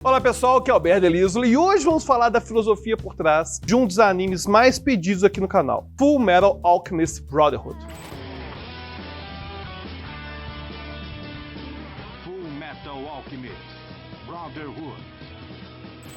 Olá pessoal, aqui é o Alberto Elisolo e hoje vamos falar da filosofia por trás de um dos animes mais pedidos aqui no canal, Fullmetal Alchemist Brotherhood. Fullmetal Alchemist Brotherhood.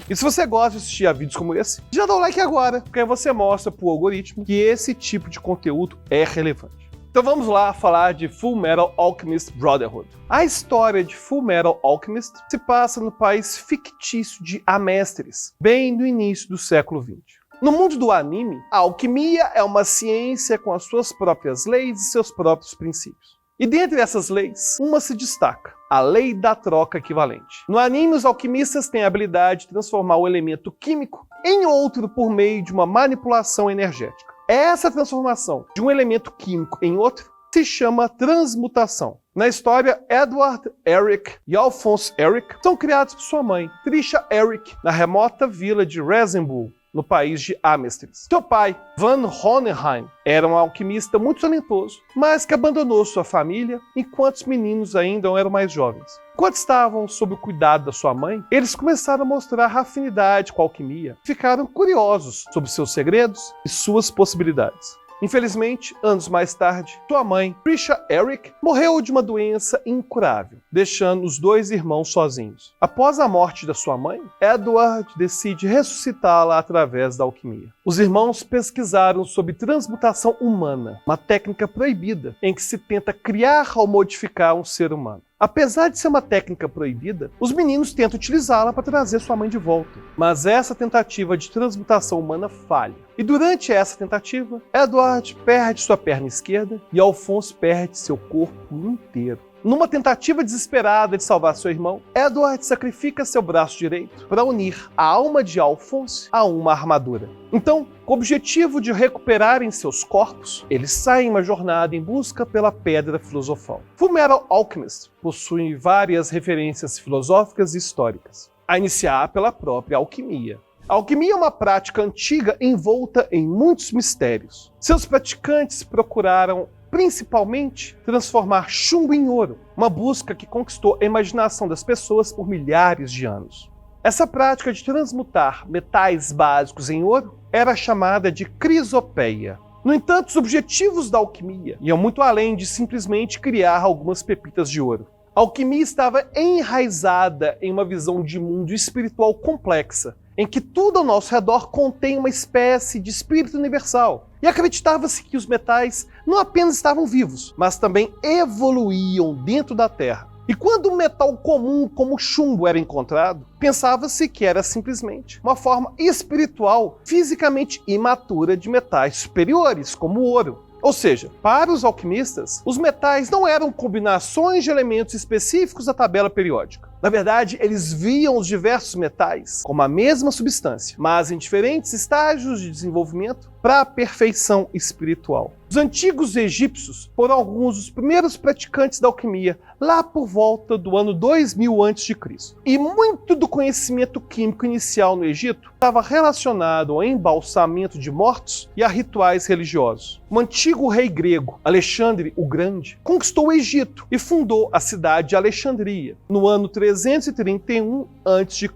E se você gosta de assistir a vídeos como esse, já dá o like agora, porque aí você mostra pro algoritmo que esse tipo de conteúdo é relevante. Então vamos lá falar de Fullmetal Alchemist Brotherhood. A história de Fullmetal Alchemist se passa no país fictício de Amestris, bem no início do século XX. No mundo do anime, a alquimia é uma ciência com as suas próprias leis e seus próprios princípios. E dentre essas leis, uma se destaca, a lei da troca equivalente. No anime, os alquimistas têm a habilidade de transformar o elemento químico em outro por meio de uma manipulação energética. Essa transformação de um elemento químico em outro se chama transmutação. Na história, Edward Eric e Alphonse Eric são criados por sua mãe, Trisha Eric, na remota vila de Rezenbuhl, no país de Amestris. Seu pai, Van Hohenheim, era um alquimista muito talentoso, mas que abandonou sua família enquanto os meninos ainda eram mais jovens. Enquanto estavam sob o cuidado da sua mãe, eles começaram a mostrar afinidade com a alquimia. Ficaram curiosos sobre seus segredos e suas possibilidades. Infelizmente, anos mais tarde, sua mãe, Trisha Eric, morreu de uma doença incurável, deixando os dois irmãos sozinhos. Após a morte da sua mãe, Edward decide ressuscitá-la através da alquimia. Os irmãos pesquisaram sobre transmutação humana, uma técnica proibida em que se tenta criar ou modificar um ser humano. Apesar de ser uma técnica proibida, os meninos tentam utilizá-la para trazer sua mãe de volta. Mas essa tentativa de transmutação humana falha. E durante essa tentativa, Edward perde sua perna esquerda e Alphonse perde seu corpo inteiro. Numa tentativa desesperada de salvar seu irmão, Edward sacrifica seu braço direito para unir a alma de Alphonse a uma armadura. Então, com o objetivo de recuperarem seus corpos, eles saem em uma jornada em busca pela Pedra Filosofal. Fullmetal Alchemist possui várias referências filosóficas e históricas, a iniciar pela própria alquimia. A alquimia é uma prática antiga envolta em muitos mistérios. Seus praticantes procuraram principalmente transformar chumbo em ouro, uma busca que conquistou a imaginação das pessoas por milhares de anos. Essa prática de transmutar metais básicos em ouro era chamada de crisopeia. No entanto, os objetivos da alquimia iam muito além de simplesmente criar algumas pepitas de ouro. A alquimia estava enraizada em uma visão de mundo espiritual complexa, em que tudo ao nosso redor contém uma espécie de espírito universal. E acreditava-se que os metais não apenas estavam vivos, mas também evoluíam dentro da Terra. E quando um metal comum como o chumbo era encontrado, pensava-se que era simplesmente uma forma espiritual, fisicamente imatura de metais superiores, como o ouro. Ou seja, para os alquimistas, os metais não eram combinações de elementos específicos da tabela periódica. Na verdade, eles viam os diversos metais como a mesma substância, mas em diferentes estágios de desenvolvimento para a perfeição espiritual. Os antigos egípcios foram alguns dos primeiros praticantes da alquimia lá por volta do ano 2000 a.C. E muito do conhecimento químico inicial no Egito estava relacionado ao embalsamento de mortos e a rituais religiosos. O antigo rei grego, Alexandre o Grande, conquistou o Egito e fundou a cidade de Alexandria no ano 331 a.C.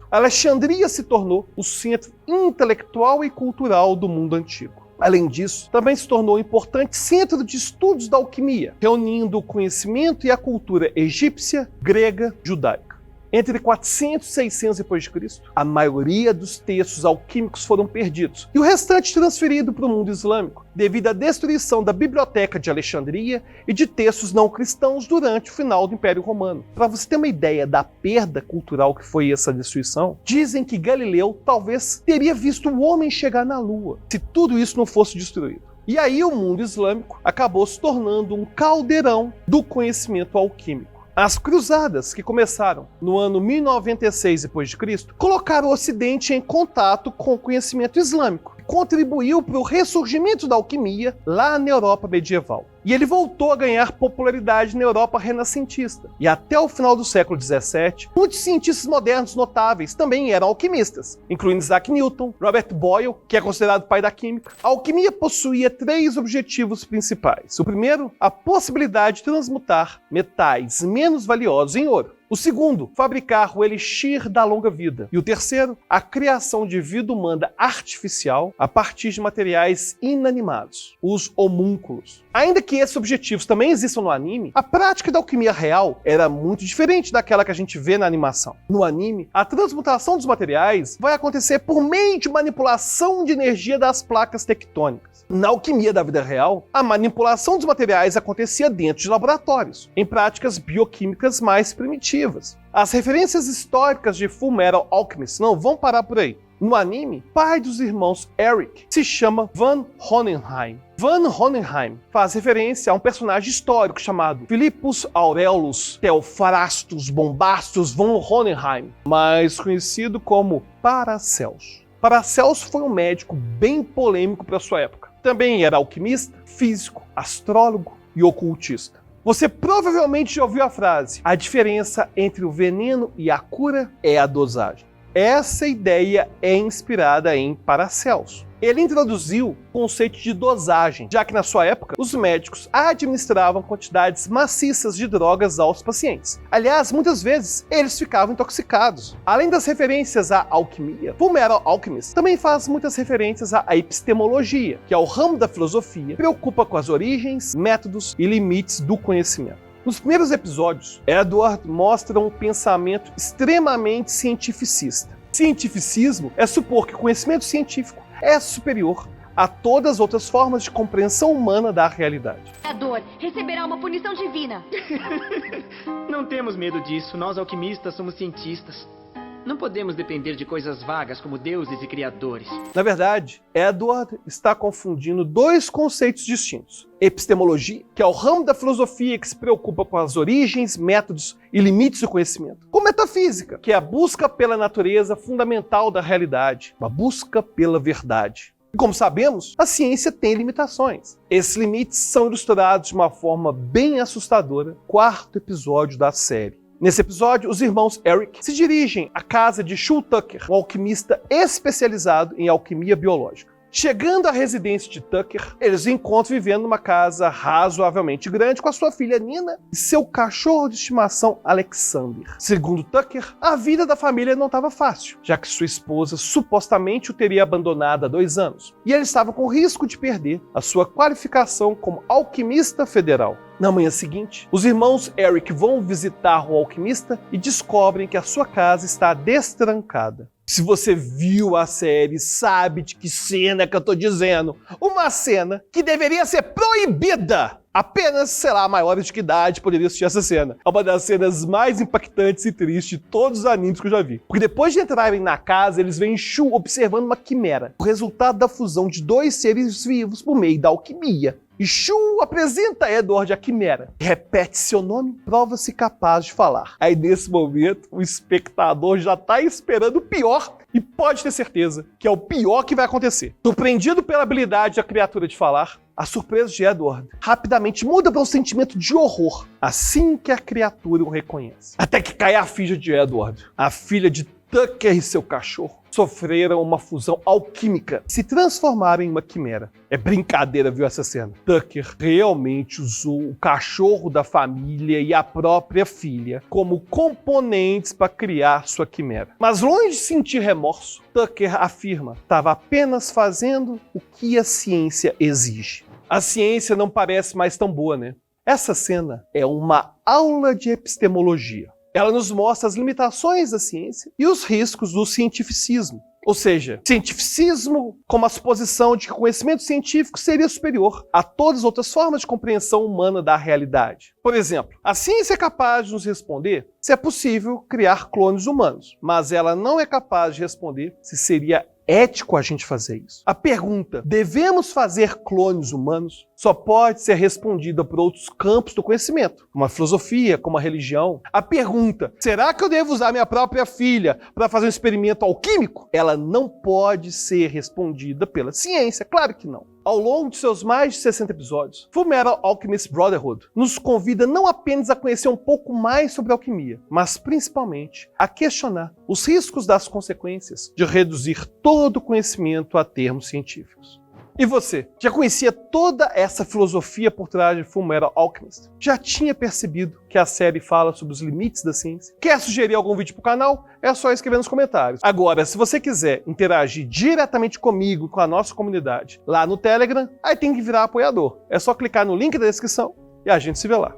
Alexandria se tornou o centro intelectual e cultural do mundo antigo. Além disso, também se tornou um importante centro de estudos da alquimia, reunindo o conhecimento e a cultura egípcia, grega, judaica. Entre 400 e 600 d.C., a maioria dos textos alquímicos foram perdidos e o restante transferido para o mundo islâmico, devido à destruição da biblioteca de Alexandria e de textos não cristãos durante o final do Império Romano. Para você ter uma ideia da perda cultural que foi essa destruição, dizem que Galileu talvez teria visto o homem chegar na Lua, se tudo isso não fosse destruído. E aí o mundo islâmico acabou se tornando um caldeirão do conhecimento alquímico. As cruzadas, que começaram no ano 1096 d.C., colocaram o Ocidente em contato com o conhecimento islâmico e contribuiu para o ressurgimento da alquimia lá na Europa medieval. E ele voltou a ganhar popularidade na Europa renascentista. E até o final do século XVII, muitos cientistas modernos notáveis também eram alquimistas, incluindo Isaac Newton, Robert Boyle, que é considerado pai da química. A alquimia possuía 3 objetivos principais. O primeiro, a possibilidade de transmutar metais menos valiosos em ouro. O segundo, fabricar o elixir da longa vida. E o terceiro, a criação de vida humana artificial a partir de materiais inanimados, os homúnculos. Ainda que esses objetivos também existam no anime, a prática da alquimia real era muito diferente daquela que a gente vê na animação. No anime, a transmutação dos materiais vai acontecer por meio de manipulação de energia das placas tectônicas. Na alquimia da vida real, a manipulação dos materiais acontecia dentro de laboratórios, em práticas bioquímicas mais primitivas. As referências históricas de Fullmetal Alchemist não vão parar por aí. No anime, pai dos irmãos Eric se chama Van Hohenheim. Van Hohenheim faz referência a um personagem histórico chamado Philippus Aurelius Theophrastus Bombastus von Hohenheim, mais conhecido como Paracelso. Paracelso foi um médico bem polêmico para sua época. Também era alquimista, físico, astrólogo e ocultista. Você provavelmente já ouviu a frase: a diferença entre o veneno e a cura é a dosagem. Essa ideia é inspirada em Paracelso. Ele introduziu o conceito de dosagem, já que na sua época os médicos administravam quantidades maciças de drogas aos pacientes. Aliás, muitas vezes eles ficavam intoxicados. Além das referências à alquimia, Fullmetal Alchemist também faz muitas referências à epistemologia, que é o ramo da filosofia que preocupa com as origens, métodos e limites do conhecimento. Nos primeiros episódios, Edward mostra um pensamento extremamente cientificista. Cientificismo é supor que o conhecimento científico é superior a todas as outras formas de compreensão humana da realidade. A dor receberá uma punição divina. Não temos medo disso, nós alquimistas somos cientistas. Não podemos depender de coisas vagas como deuses e criadores. Na verdade, Edward está confundindo dois conceitos distintos. Epistemologia, que é o ramo da filosofia que se preocupa com as origens, métodos e limites do conhecimento, com metafísica, que é a busca pela natureza fundamental da realidade, a busca pela verdade. E como sabemos, a ciência tem limitações. Esses limites são ilustrados de uma forma bem assustadora no quarto episódio da série. Nesse episódio, os irmãos Eric se dirigem à casa de Shul Tucker, um alquimista especializado em alquimia biológica. Chegando à residência de Tucker, eles o encontram vivendo numa casa razoavelmente grande com a sua filha Nina e seu cachorro de estimação Alexander. Segundo Tucker, a vida da família não estava fácil, já que sua esposa supostamente o teria abandonado há 2 anos, e eles estavam com risco de perder a sua qualificação como alquimista federal. Na manhã seguinte, os irmãos Eric vão visitar o alquimista e descobrem que a sua casa está destrancada. Se você viu a série, sabe de que cena que eu tô dizendo. Uma cena que deveria ser proibida. Apenas, maiores de idade poderiam assistir essa cena. É uma das cenas mais impactantes e tristes de todos os animes que eu já vi. Porque depois de entrarem na casa, eles veem Shul observando uma quimera, o resultado da fusão de 2 seres vivos por meio da alquimia. E Shul apresenta a Edward a quimera. Repete seu nome, prova-se capaz de falar. Aí nesse momento, o espectador já tá esperando o pior e pode ter certeza que é o pior que vai acontecer. Surpreendido pela habilidade da criatura de falar, a surpresa de Edward rapidamente muda para um sentimento de horror assim que a criatura o reconhece. Até que cai a ficha de Edward, a filha de Tucker e seu cachorro sofreram uma fusão alquímica, se transformaram em uma quimera. É brincadeira, viu, essa cena? Tucker realmente usou o cachorro da família e a própria filha como componentes para criar sua quimera. Mas longe de sentir remorso, Tucker afirma que estava apenas fazendo o que a ciência exige. A ciência não parece mais tão boa, né? Essa cena é uma aula de epistemologia. Ela nos mostra as limitações da ciência e os riscos do cientificismo. Ou seja, cientificismo como a suposição de que o conhecimento científico seria superior a todas as outras formas de compreensão humana da realidade. Por exemplo, a ciência é capaz de nos responder se é possível criar clones humanos, mas ela não é capaz de responder se seria ético a gente fazer isso. A pergunta, devemos fazer clones humanos, só pode ser respondida por outros campos do conhecimento, como a filosofia, como a religião. A pergunta, será que eu devo usar minha própria filha para fazer um experimento alquímico? Ela não pode ser respondida pela ciência, claro que não. Ao longo de seus mais de 60 episódios, Fullmetal Alchemist Brotherhood nos convida não apenas a conhecer um pouco mais sobre a alquimia, mas principalmente a questionar os riscos das consequências de reduzir todo o conhecimento a termos científicos. E você, já conhecia toda essa filosofia por trás de Fullmetal Alchemist? Já tinha percebido que a série fala sobre os limites da ciência? Quer sugerir algum vídeo pro canal? É só escrever nos comentários. Agora, se você quiser interagir diretamente comigo e com a nossa comunidade lá no Telegram, aí tem que virar apoiador. É só clicar no link da descrição e a gente se vê lá.